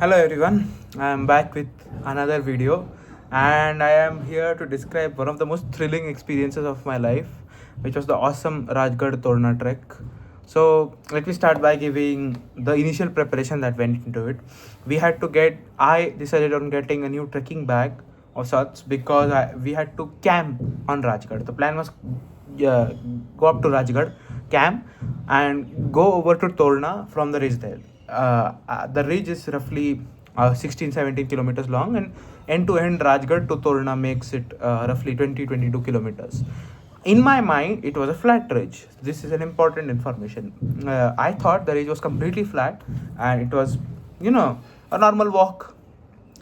Hello everyone, I am back with another video and I am here to describe one of the most thrilling experiences of my life, which was the awesome Rajgad-Torna trek. So let me start by giving the initial preparation that went into it. I decided on getting a new trekking bag of sorts because we had to camp on Rajgad. The plan was go up to Rajgad, camp, and go over to Torna from the ridge there. The ridge is roughly 16 17 kilometers long, and end to end Rajgad to Torna makes it roughly 20 22 kilometers. In my mind, it was a flat ridge. This is an important information. I thought the ridge was completely flat and it was, a normal walk,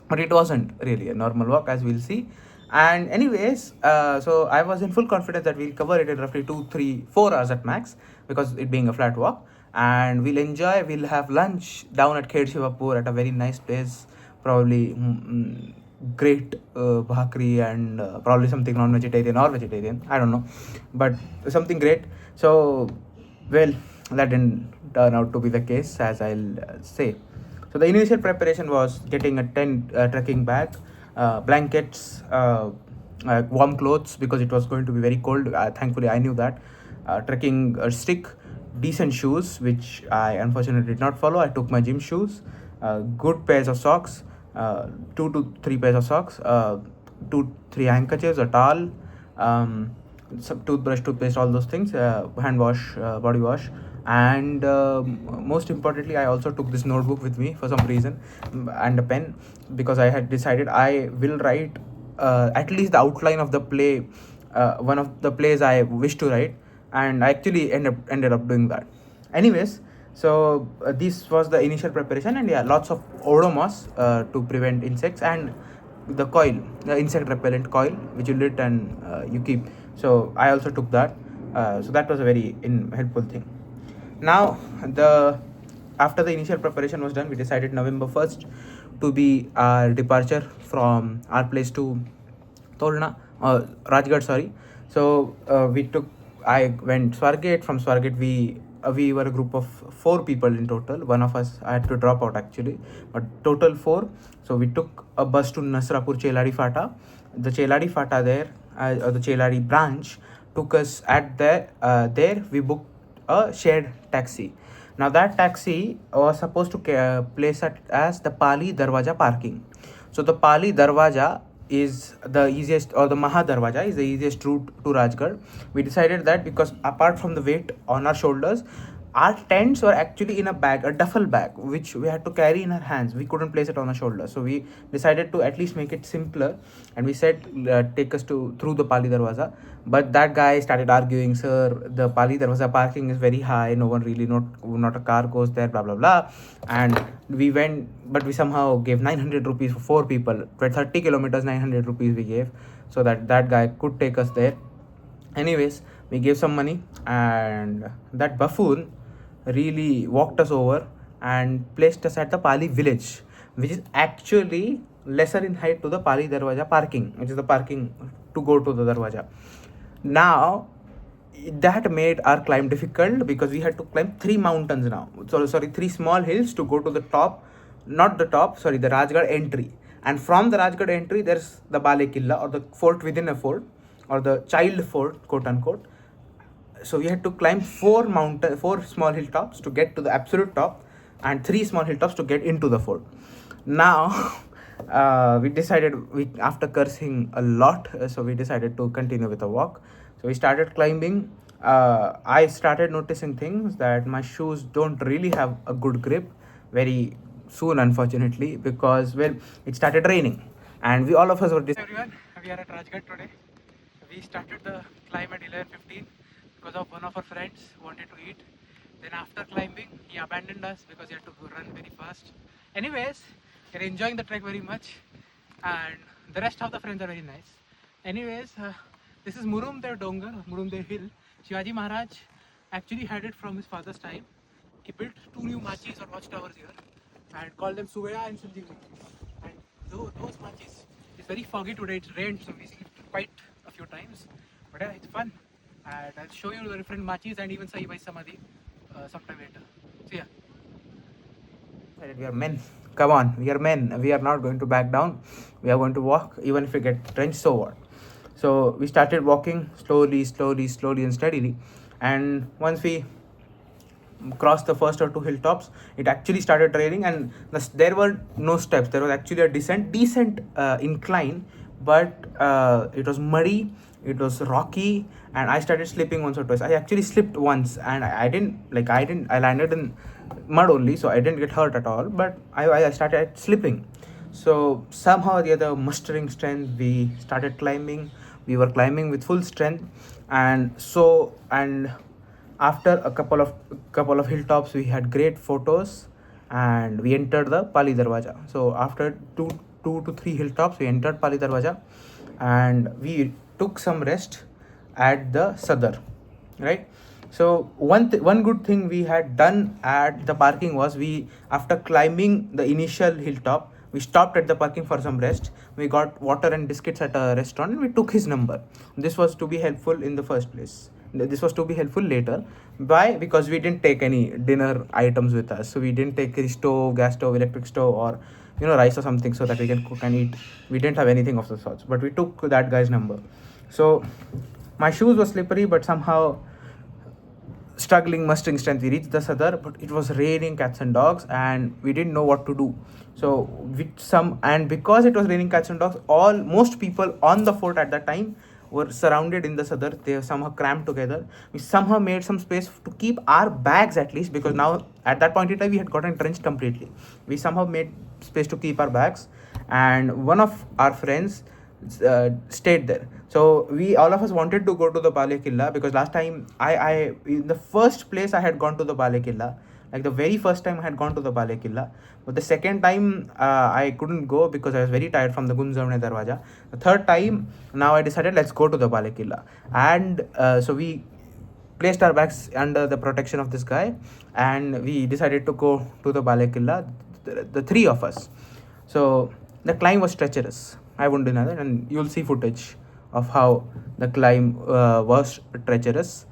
but it wasn't really a normal walk, as we'll see. And anyways, so I was in full confidence that we'll cover it in roughly 2 3 4 hours at max, because it being a flat walk. And we'll have lunch down at Khed Shivapur at a very nice place, probably great bhakri, and probably something non-vegetarian or vegetarian, I don't know, but something great. So well, that didn't turn out to be the case, as I'll say. So the initial preparation was getting a tent, trekking bag, blankets, warm clothes because it was going to be very cold. Thankfully, I knew that. Trekking stick, decent shoes, which I unfortunately did not follow. I took my gym shoes, good pairs of socks, 2 to 3 pairs of socks, 2 3 handkerchiefs, a towel, some toothbrush, toothpaste, all those things, hand wash, body wash, and most importantly, I also took this notebook with me for some reason, and a pen, because I had decided I will write at least the outline of the play, one of the plays I wish to write, and I actually ended up doing that. Anyways, so this was the initial preparation, and yeah, lots of odomos to prevent insects, and the insect repellent coil, which you lit and you keep. So I also took that. So that was a very helpful thing. Now, the after the initial preparation was done, we decided November 1st to be our departure from our place to Torna, Rajgad, sorry. So I went Swargate. From Swargate, we were a group of 4 people in total. One of us I had to drop out actually, but total 4. So we took a bus to Nasrapur Cheladi Fata. The Cheladi Fata there, or the Cheladi branch, took us at there. We booked a shared taxi. Now that taxi was supposed to place at as the Pali Darwaja parking. So the Pali Darwaja is the easiest, or the Maha Darwaja is the easiest route to Rajgarh. We decided that because apart from the weight on our shoulders, our tents were actually in a bag, a duffel bag, which we had to carry in our hands. We couldn't place it on our shoulders, so we decided to at least make it simpler, and we said, take us to through the Pali Darwaza. But that guy started arguing, sir, the Pali Darwaza parking is very high, no one really, not a car goes there, blah blah blah. And we went, but we somehow gave 900 rupees for 4 people, 30 kilometers, 900 rupees we gave, so that that guy could take us there. Anyways, we gave some money, and that buffoon really walked us over and placed us at the Pali village, which is actually lesser in height to the Pali Darwaja parking, which is the parking to go to the Darwaja. Now, that made our climb difficult because we had to climb 3 mountains now. So, sorry, 3 small hills to go to the top, not the top, sorry, the Rajgad entry. And from the Rajgad entry, there's the Bale Killa, or the fort within a fort, or the child fort, quote unquote. So we had to climb 4 small hilltops to get to the absolute top, and 3 small hilltops to get into the fort. Now, we after cursing a lot, so we decided to continue with the walk. So we started climbing. I started noticing things, that my shoes don't really have a good grip very soon, unfortunately, because well, it started raining, and we all of us were. Everyone, we are at Rajgad today. We started the climb at 11:15 because of one of our friends who wanted to eat. Then after climbing, he abandoned us because he had to run very fast. Anyways, we're enjoying the trek very much, and the rest of the friends are very nice. Anyways, this is Murumdev Dongar, Murumdev Hill. Shivaji Maharaj actually had it from his father's time. He built 2 new machis or watchtowers here and called them Suvaya and Sanjeevani. And those machis, it's very foggy today, it's rained, so we slept quite a few times. But yeah, it's fun. And I'll show you the different machis and even Sai Bhai Samadhi sometime later. See ya. We are men. come on, we are men, we are not going to back down, we are going to walk even if we get drenched, so what. So we started walking slowly and steadily, and once we crossed the first or two hilltops, it actually started raining, and there were no steps. There was actually a decent incline, but it was muddy, it was rocky, and I started slipping once or twice. I actually slipped once, and I landed in mud only, so I didn't get hurt at all, but I started slipping. So somehow or the other, mustering strength, we started climbing. We were climbing with full strength, and after a couple of hilltops, we had great photos, and we entered the Pali Darwaja. So after two to three hilltops, we entered Pali Darwaja, and we took some rest at the Sadar, right? So one good thing we had done at the parking was, we after climbing the initial hilltop, we stopped at the parking for some rest. We got water and biscuits at a restaurant, and we took his number. This was to be helpful in the first place. This was to be helpful later. Why? Because we didn't take any dinner items with us. So we didn't take a stove, gas stove, electric stove, or rice or something, so that we can cook and eat. We didn't have anything of the sorts, but we took that guy's number. So my shoes were slippery, but somehow, struggling, mustering strength, we reached the Sadar, but it was raining cats and dogs, and we didn't know what to do. So because it was raining cats and dogs, most people on the fort at that time were surrounded in the Sadar. They were somehow cramped together. We somehow made some space to keep our bags, at least, because now at that point in time we had gotten drenched completely. We somehow made space to keep our bags, and one of our friends stayed there. So we all of us wanted to go to the Bale Killa, because last time I in the first place I had gone to the Bale Killa, like the very first time I had gone to the Bale Killa. But the second time I couldn't go because I was very tired from the Gunjavne Darwaja. The third time, now I decided, let's go to the Bale Killa, and so we placed our bags under the protection of this guy, and we decided to go to the Bale Killa, the three of us. So the climb was treacherous, I won't deny that, and you'll see footage of how the climb was treacherous.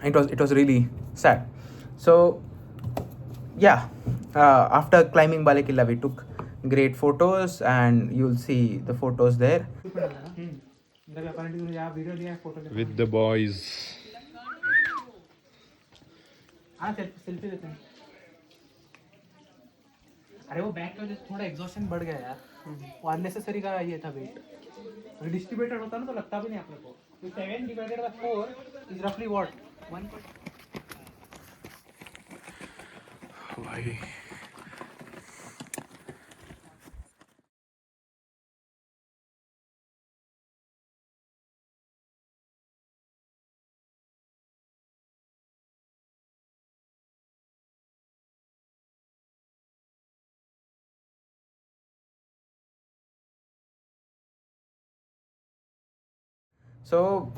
It was really sad. So yeah, after climbing Balekilla, we took great photos, and you'll see the photos there. with the boys. हाँ selfie लेते हैं. अरे वो back का जो थोड़ा exhaustion बढ़ गया यार, वो अननेसेसरी का ये था वेट. डिस्ट्रीब्यूटेड होता ना तो लगता भी नहीं अपने को. 7 divided by 4 is roughly what? 1. भाई So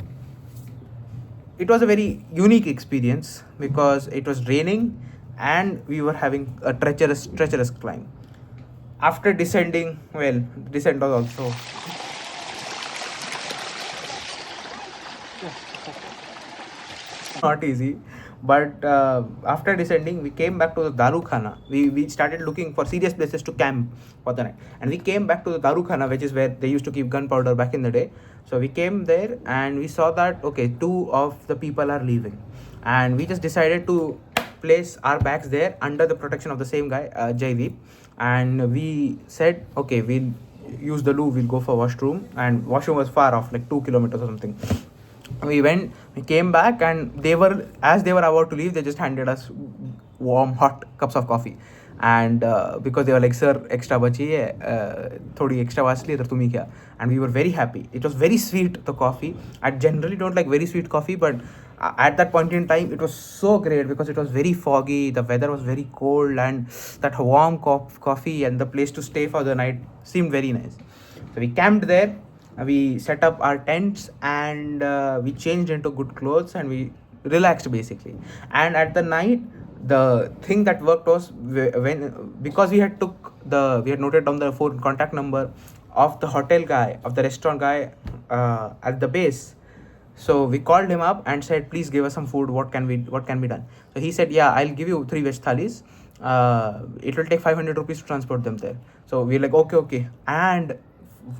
it was a very unique experience, because it was raining and we were having a treacherous climb. After descending, well, descent was also not easy, but after descending, we came back to the Daru Khana. We started looking for serious places to camp for the night, and we came back to the Daru Khana, which is where they used to keep gunpowder back in the day. So we came there, and we saw that, okay, two of the people are leaving, and we just decided to place our bags there under the protection of the same guy, Jaideep. And we said, okay, we'll use the loo, we'll go for washroom, and washroom was far off, like 2 kilometers or something. We came back, and as they were about to leave, they just handed us warm hot cups of coffee. And because they were like, sir, extra bachi hai, thodi extra wasli तर तुम्ही क्या. And we were very happy. It was very sweet, the coffee. I generally don't like very sweet coffee, but at that point in time, it was so great, because it was very foggy, the weather was very cold, and that warm coffee and the place to stay for the night seemed very nice. So we camped there, we set up our tents, and we changed into good clothes, and we relaxed basically. And at the night, the thing that worked was when, because we had noted down the phone contact number of the hotel guy, of the restaurant guy, at the base. So we called him up and said, please give us some food. What can be done? So he said, yeah, I'll give you 3 veg thalis. It will take 500 rupees to transport them there. So we're like, okay, okay. And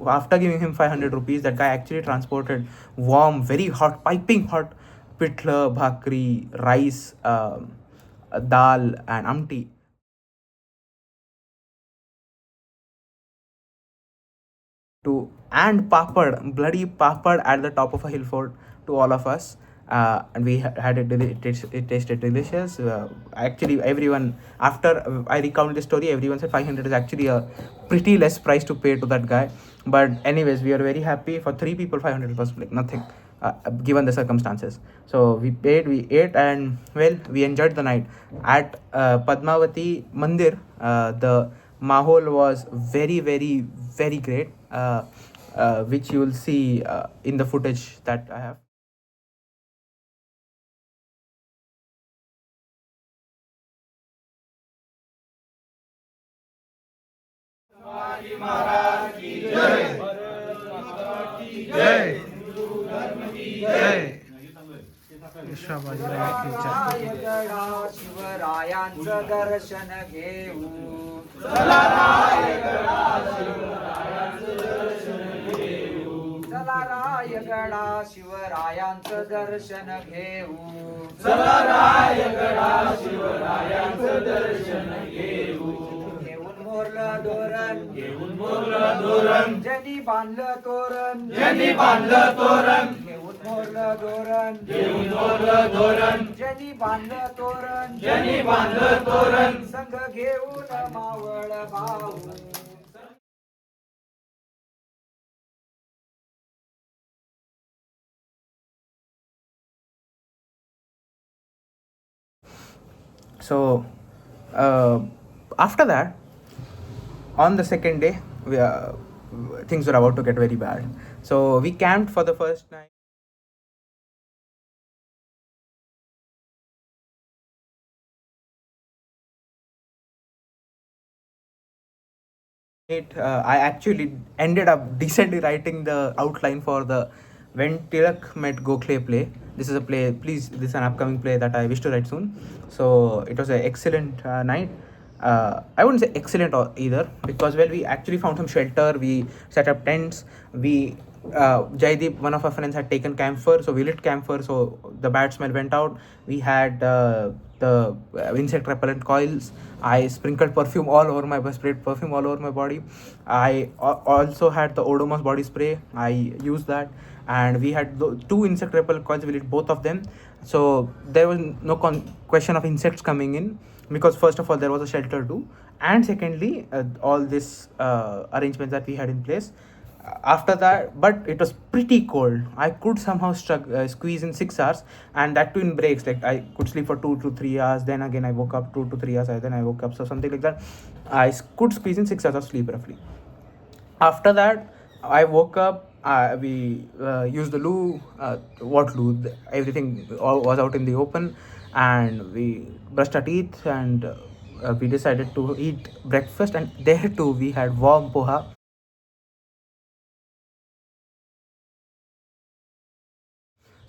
after giving him 500 rupees, that guy actually transported warm, very hot, piping hot pitla, bhakri, rice, dal, and amti to, and papad, bloody papad at the top of a hill fort to all of us. And we had it, it tasted delicious. Actually, everyone, after I recounted the story, everyone said 500 is actually a pretty less price to pay to that guy. But anyways, we are very happy. For 3 people, 500 was like nothing, given the circumstances. So we paid, we ate, and well, we enjoyed the night at Padmavati Mandir. The mahol was very, very, very great, which you will see in the footage that I have. Rayagada शिवरायांचं दर्शन घेऊ. चला रायगडा शिवरायांचं दर्शन घेऊ. घेऊन मोरलं धोरण, ज्यांनी बांधलं तोरण, घेऊन मोरलं धोरण, ज्यांनी बांधलं तोरण, संघ घेऊन मावळ भाऊ. So after that, on the second day, things were about to get very bad. So we camped for the first night. I actually ended up decently writing the outline for the When Tilak Met Gokhale play. This is a play, please, this is an upcoming play that I wish to write soon. So it was an excellent night. I wouldn't say excellent or either, because well, we actually found some shelter, we set up tents, we Jaideep, one of our friends, had taken camphor, so we lit camphor, so the bad smell went out. We had the insect repellent coils. I sprinkled perfume all over my sprayed perfume all over my body. I also had the Odomos body spray. I used that, and we had 2 insect repellent coils. We lit both of them, so there was no question of insects coming in, because first of all there was a shelter too, and secondly all this arrangements that we had in place. After that, but it was pretty cold. I could somehow squeeze in 6 hours, and that too in breaks. Like I could sleep for 2 to 3 hours, then again I woke up 2 to 3 hours, then I woke up, so something like that. I could squeeze in 6 hours of sleep roughly. After that, I woke up. We used the loo, what loo? Everything all was out in the open, and we brushed our teeth, and we decided to eat breakfast. And there too, we had warm poha.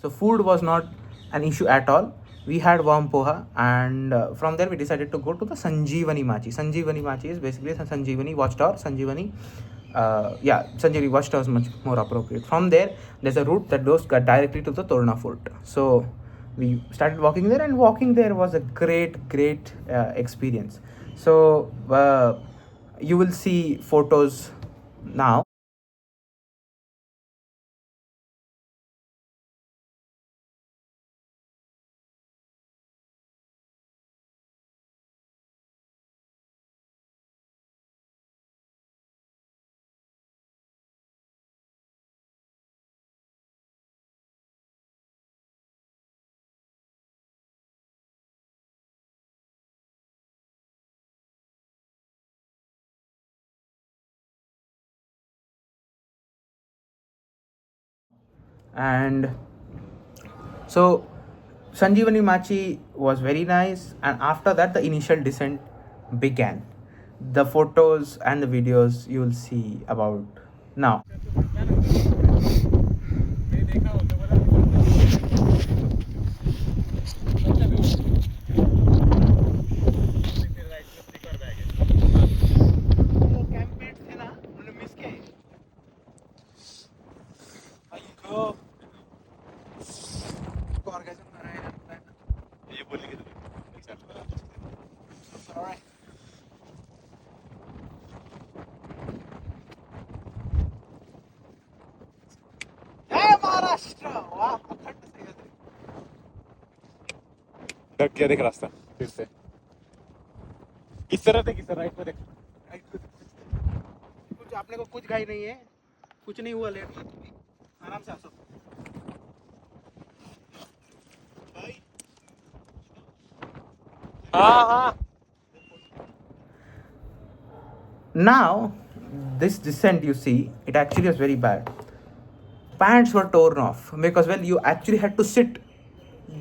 So food was not an issue at all. We had warm poha, and from there we decided to go to the Sanjeevani Machi. Sanjeevani Machi is basically Sanjeevani Watchtower. Sanjeevani, yeah, Sanjeevani Watchtower is much more appropriate. From there, there's a route that goes directly to the Torna Fort. So we started walking there, and walking there was a great experience. So you will see photos now. And so Sanjeevani Machi was very nice, and after that, the initial descent began. The photos and the videos you will see about now. Duck गया देख रास्ता फिर से किस तरह थे किस तरह राइट में देख कुछ आपने को कुछ घाई नहीं है, कुछ नहीं हुआ, लेट आराम से आ सकते। हाँ हाँ Now, this descent you see, it actually was very bad. Pants were torn off because, well, you actually had to sit.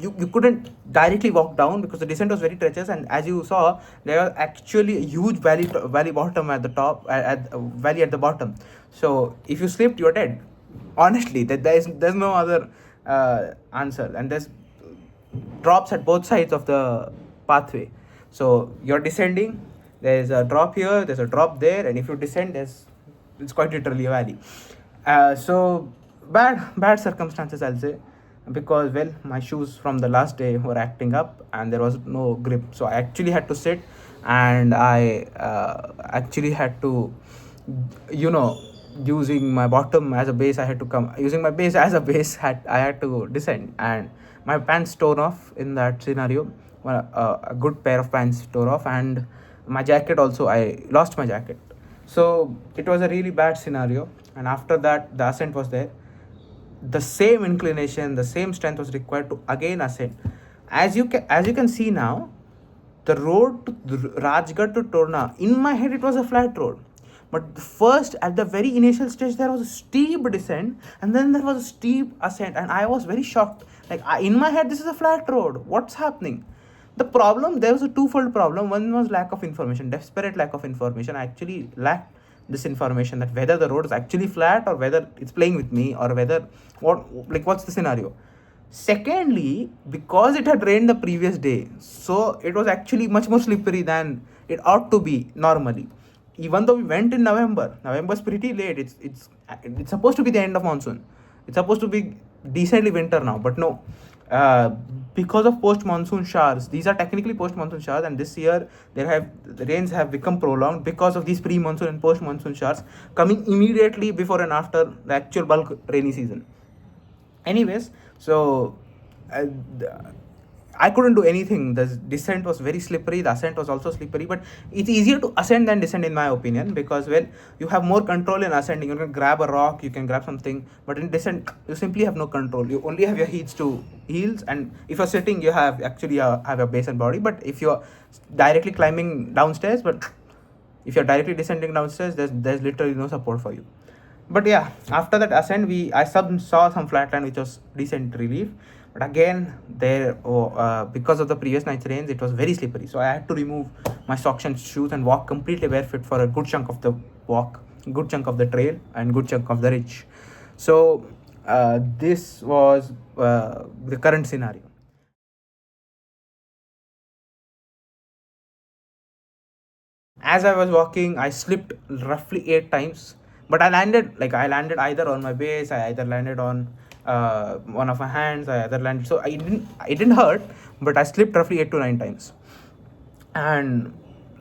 You couldn't directly walk down because the descent was very treacherous, and as you saw, there was actually a huge valley bottom at the top, at valley at the bottom. So if you slipped, you're dead. Honestly, that there's no other answer, and there's drops at both sides of the pathway. So you're descending, there's a drop here, there's a drop there, and if you descend, it's quite literally a valley. So bad circumstances, I'll say, because, well, my shoes from the last day were acting up and there was no grip, so I actually had to sit, and I actually had to, you know, using my bottom as a base, I had to come using my base as a base, I had to descend, and my pants tore off in that scenario. Well, a good pair of pants tore off, and my jacket also, I lost my jacket. So it was a really bad scenario, and after that the ascent was there. The same inclination, the same strength was required to again ascend. As you can see now, the road to Rajgad to Torna, in my head it was a flat road. But first, at the very initial stage, there was a steep descent, and then there was a steep ascent, and I was very shocked. Like, in my head, this is a flat road. What's happening? The problem, there was a twofold problem. One was lack of information, desperate lack of information. I actually lacked this information, that whether the road is actually flat or whether it's playing with me, or whether what's the scenario. Secondly, because it had rained the previous day, so it was actually much more slippery than it ought to be normally. Even though we went in November's pretty late. It's supposed to be the end of monsoon. It's supposed to be decently winter now, but no. Uh, because of post monsoon showers, these are technically post monsoon showers, and this year the rains have become prolonged because of these pre monsoon and post monsoon showers coming immediately before and after the actual bulk rainy season. Anyways, so uh, I couldn't do anything. The descent was very slippery, the ascent was also slippery, but it's easier to ascend than descend, in my opinion, because, well, you have more control in ascending. You can grab a rock, you can grab something, but in descent you simply have no control. You only have your heels, and if you're sitting, you have actually have a base and body. But if you're directly climbing downstairs, but if you're directly descending downstairs, there's literally no support for you. But yeah, after that ascent, saw some flatland which was decent relief. But again, because of the previous night's rains, it was very slippery. So I had to remove my socks and shoes and walk completely barefoot for a good chunk of the walk, good chunk of the trail, and good chunk of the ridge. So this was the current scenario. As I was walking, I slipped roughly 8 times, but I landed either on my base, I either landed on one of my hands, I either landed. So it didn't hurt, but I slipped roughly 8 to 9 times, and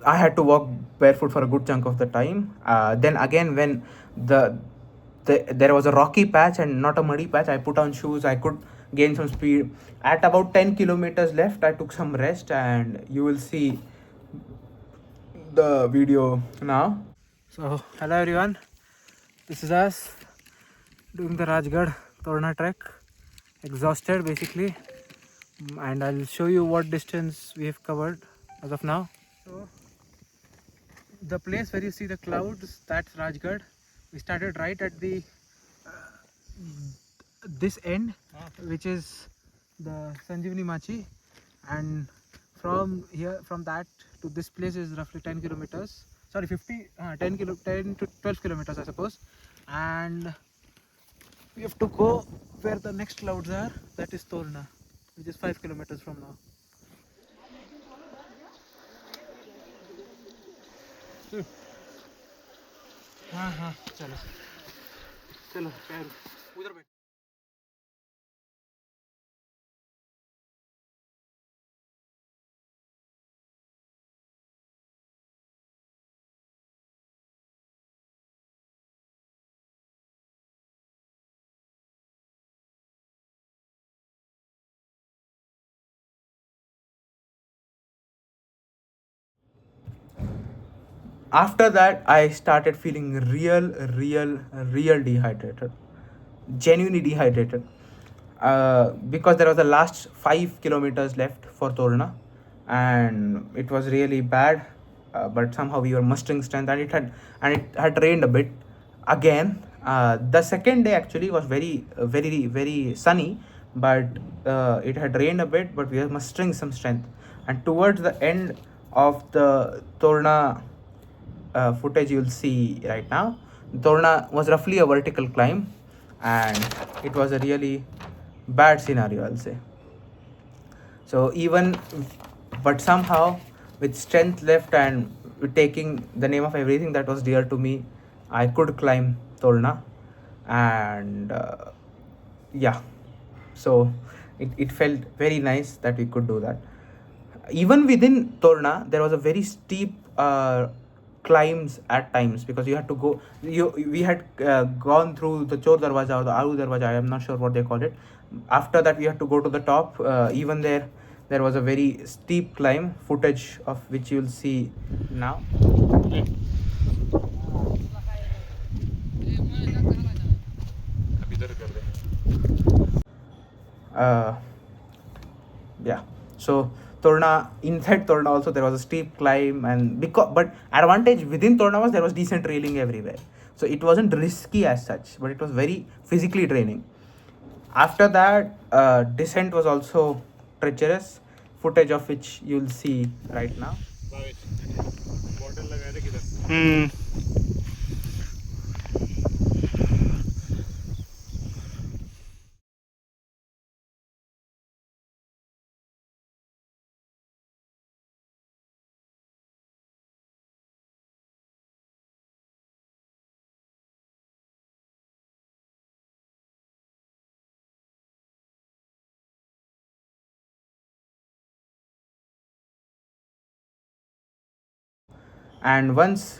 I had to walk barefoot for a good chunk of the time. Then again, when there was a rocky patch and not a muddy patch, I put on shoes. I could gain some speed. At about 10 kilometers left, I took some rest, and you will see the video now. So hello everyone, this is us doing the Rajgad-Torna trek, exhausted basically, and I'll show you what distance we have covered as of now. So the place where you see the clouds, that's Rajgad. We started right at the this end, which is the Sanjeevani Machi, and from that to this place is roughly 10 kilometers. Sorry, 10 to 12 kilometers, I suppose. And we have to go where the next clouds are. That is Torna, which is 5 kilometers from now. हाँ हाँ चलो चलो पैर उधर बैठ. After that, I started feeling real dehydrated, genuinely dehydrated, because there was the last 5 kilometers left for Torna, and it was really bad. But somehow we were mustering strength, and it had rained a bit again. The second day actually was very sunny, but it had rained a bit, but we were mustering some strength. And towards the end of the Torna footage you'll see right now, Torna was roughly a vertical climb, and it was a really bad scenario, I'll say. So but somehow, with strength left and with taking the name of everything that was dear to me, I could climb Torna, and yeah, so it felt very nice that we could do that. Even within Torna, there was a very steep climbs at times, because you had to go. We had gone through the Chor Darwaja or the Aru Darwaja. I am not sure what they call it. After that, we had to go to the top. Even there was a very steep climb, footage of which you will see now. अब इधर कर दे. Uh, yeah, so inside Torna also there was a steep climb, and but advantage within Torna was there was decent railing everywhere, so it wasn't risky as such, but it was very physically draining. After that, descent was also treacherous, footage of which you'll see right now. Bottle लगाए थे किधर. And once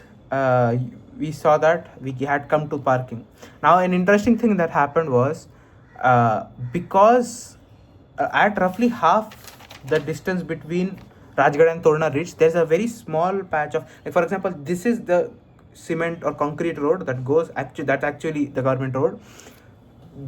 we saw that, we had come to parking. Now an interesting thing that happened was, because at roughly half the distance between Rajgad and Torna Ridge, there's a very small patch of, like, for example, this is the cement or concrete road that's actually the government road.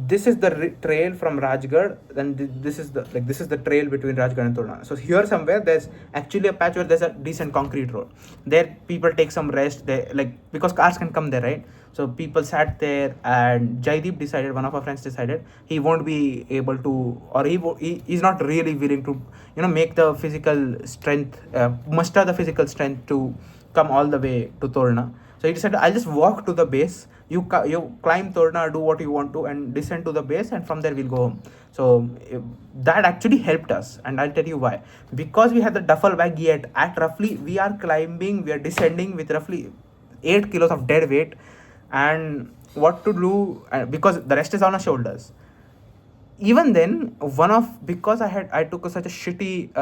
This is the trail from Rajgad, then this is the trail between Rajgad and Torna. So here somewhere there's actually a patch where there's a decent concrete road. There people take some rest. They, like, because cars can come there, right? So people sat there, and Jaideep decided, one of our friends decided, he won't be able to, or he's not really willing to, make the physical strength, muster the physical strength to come all the way to Torna. So he decided, I'll just walk to the base. You climb Torna, do what you want to, and descend to the base, and from there we'll go home. So that actually helped us, and I'll tell you why. Because we had the duffel bag, yet at roughly we are descending with roughly 8 kilos of dead weight, and what to do, because the rest is on our shoulders. Even then, because I took such a shitty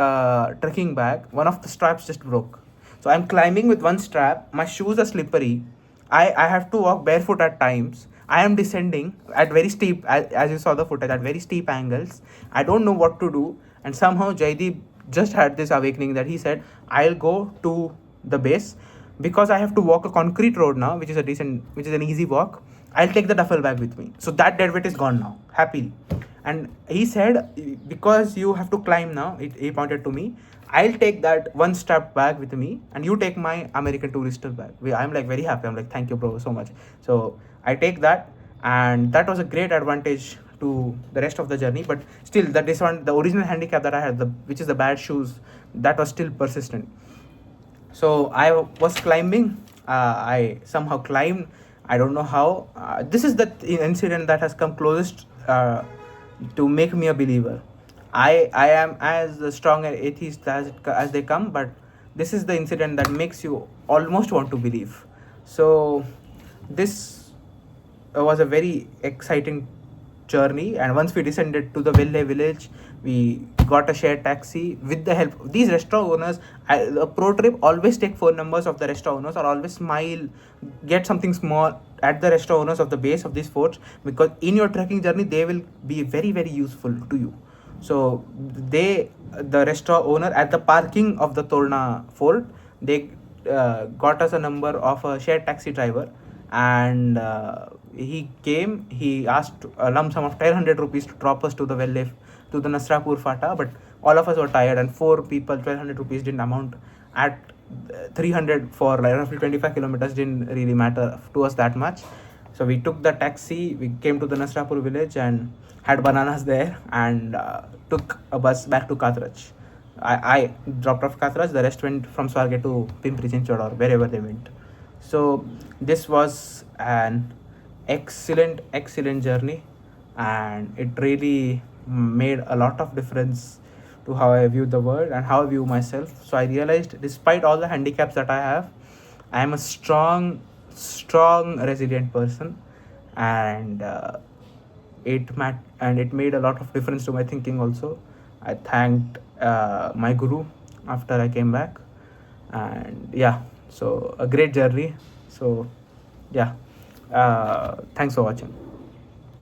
trekking bag, one of the straps just broke. So I'm climbing with one strap, my shoes are slippery, I have to walk barefoot at times, I am descending at very steep, as you saw the footage, at very steep angles. I don't know what to do, and somehow Jaideep just had this awakening that he said, I'll go to the base, because I have to walk a concrete road now, which is an easy walk. I'll take the duffel bag with me. So that dead weight is gone now, happily. And he said, because you have to climb now, he pointed to me, I'll take that one strap bag with me, and you take my American Tourister bag. I'm like very happy. I'm like, thank you, bro, so much. So I take that, and that was a great advantage to the rest of the journey. But still, the original handicap that I had, which is the bad shoes, that was still persistent. So I was climbing. I somehow climbed. I don't know how. This is the incident that has come closest to make me a believer. I am as strong an atheist as they come, but this is the incident that makes you almost want to believe. So this was a very exciting journey, and once we descended to the Velle village, we got a shared taxi with the help of these restaurant owners. A pro trip: always take phone numbers of the restaurant owners, or always smile, get something small at the restaurant owners of the base of these forts, because in your trekking journey they will be very very useful to you. So the restaurant owner at the parking of the Torna fort, they got us a number of a shared taxi driver, and he came. He asked a lump sum of 1,200 rupees to drop us to the to the Nasrapur Fata, but all of us were tired, and four people, 1,200 rupees didn't amount. At 300 for like roughly 25 kilometers didn't really matter to us that much. So we took the taxi, we came to the Nasrapur village and had bananas there, and took a bus back to Katraj. I dropped off Katraj, the rest went from Swarge to Pimpri Chinchod or wherever they went. So this was an excellent journey, and it really made a lot of difference to how I view the world and how I view myself. So I realized, despite all the handicaps that I have, I am a strong, resilient person, and it made a lot of difference to my thinking also. I thanked my guru after I came back, and yeah, so a great journey. So yeah, thanks for watching.